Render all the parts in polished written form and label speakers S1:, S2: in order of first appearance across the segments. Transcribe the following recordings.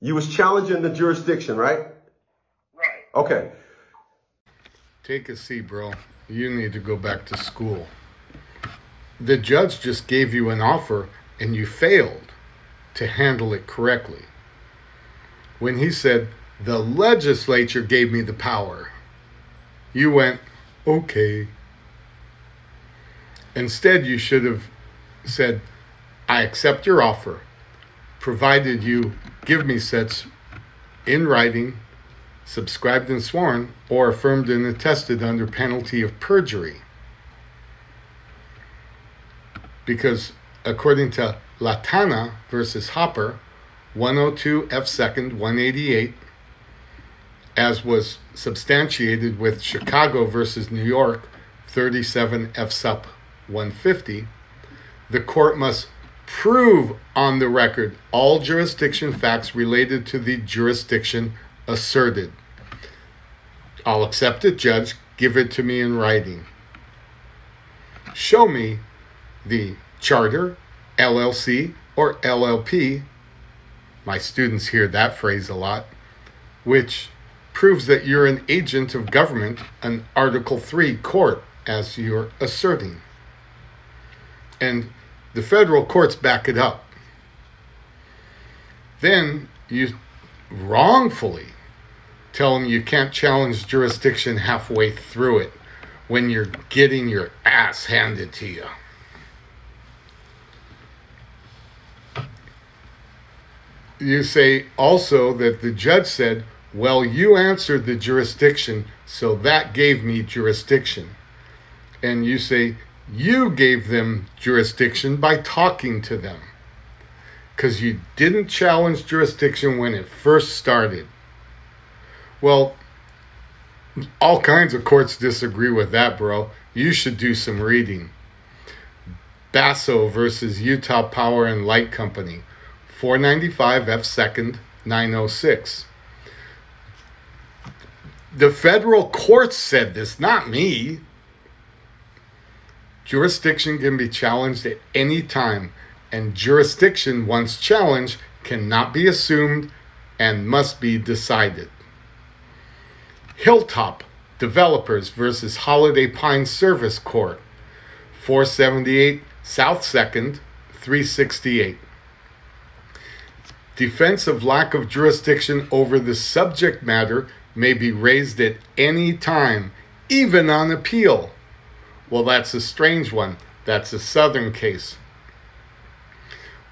S1: You was challenging the jurisdiction, right?
S2: Right.
S1: Okay.
S3: Take a seat, bro. You need to go back to school. The judge just gave you an offer and you failed to handle it correctly. When he said, the legislature gave me the power, you went, okay. Instead, you should have said, I accept your offer, provided you give me such in writing, subscribed and sworn, or affirmed and attested under penalty of perjury. Because according to Latana versus Hopper, 102 F. 2nd, 188, as was substantiated with Chicago versus New York, 37 F. Sup. 150, the court must prove on the record all jurisdiction facts related to the jurisdiction asserted. I'll accept it, Judge. Give it to me in writing. Show me the charter, LLC, or LLP, my students hear that phrase a lot, which proves that you're an agent of government, an Article 3 court, as you're asserting. And the federal courts back it up. Then you wrongfully tell them you can't challenge jurisdiction halfway through it when you're getting your ass handed to you. You say also that the judge said, well, you answered the jurisdiction, so that gave me jurisdiction. And you say, you gave them jurisdiction by talking to them, because you didn't challenge jurisdiction when it first started. Well, all kinds of courts disagree with that, bro. You should do some reading. Basso versus Utah Power and Light Company, 495 F. 2nd, 906. The federal courts said this, not me. Jurisdiction can be challenged at any time, and jurisdiction, once challenged, cannot be assumed and must be decided. Hilltop Developers versus Holiday Pine Service Court, 478 South 2nd, 368. Defense of lack of jurisdiction over the subject matter may be raised at any time, even on appeal. Well, that's a strange one. That's a Southern case.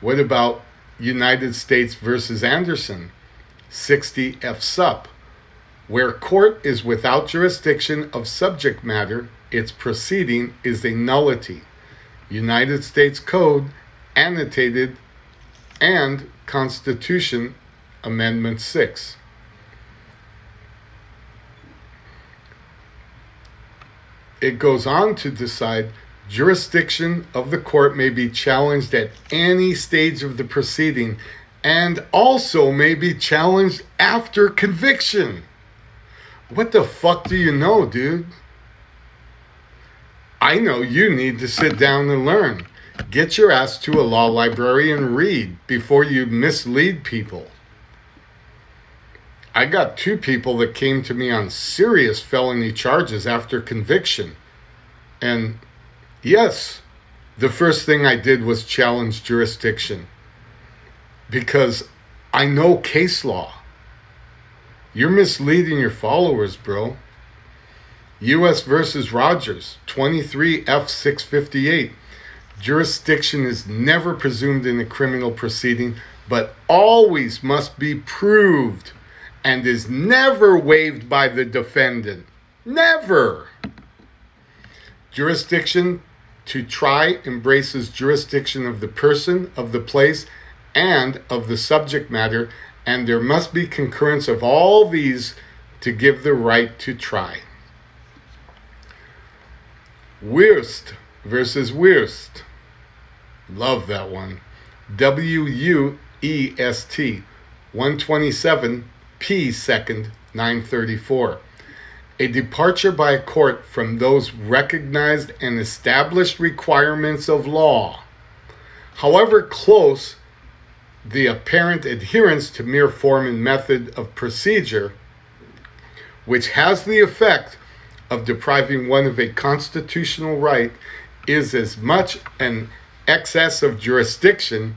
S3: What about United States versus Anderson, 60 F. Sup, where court is without jurisdiction of subject matter, its proceeding is a nullity. United States Code, annotated, and Constitution, Amendment 6. It goes on to decide jurisdiction of the court may be challenged at any stage of the proceeding and also may be challenged after conviction. What the fuck do you know, dude? I know you need to sit down and learn. Get your ass to a law library and read before you mislead people. I got 2 people that came to me on serious felony charges after conviction. And yes, the first thing I did was challenge jurisdiction. Because I know case law. You're misleading your followers, bro. U.S. versus Rogers, 23 F. 658. Jurisdiction is never presumed in a criminal proceeding, but always must be proved and is never waived by the defendant. Never. Jurisdiction to try embraces jurisdiction of the person, of the place, and of the subject matter, and there must be concurrence of all these to give the right to try. Wurst versus Wurst. Love that one. W-U-E-S-T, 127 P. 2nd, 934. A departure by a court from those recognized and established requirements of law, however close the apparent adherence to mere form and method of procedure, which has the effect of depriving one of a constitutional right, is as much an excess of jurisdiction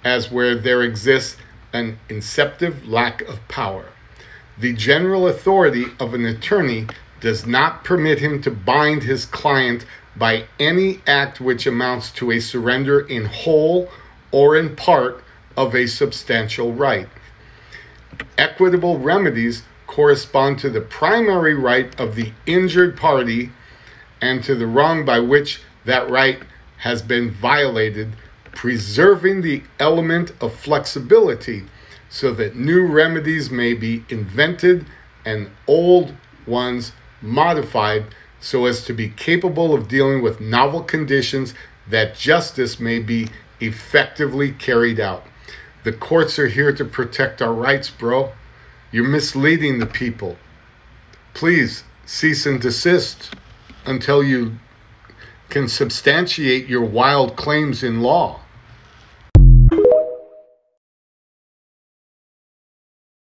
S3: as where there exists an inceptive lack of power. The general authority of an attorney does not permit him to bind his client by any act which amounts to a surrender in whole or in part of a substantial right. Equitable remedies correspond to the primary right of the injured party and to the wrong by which that right has been violated, preserving the element of flexibility so that new remedies may be invented and old ones modified so as to be capable of dealing with novel conditions, that justice may be effectively carried out. The courts are here to protect our rights, bro. You're misleading the people. Please cease and desist until you can substantiate your wild claims in law.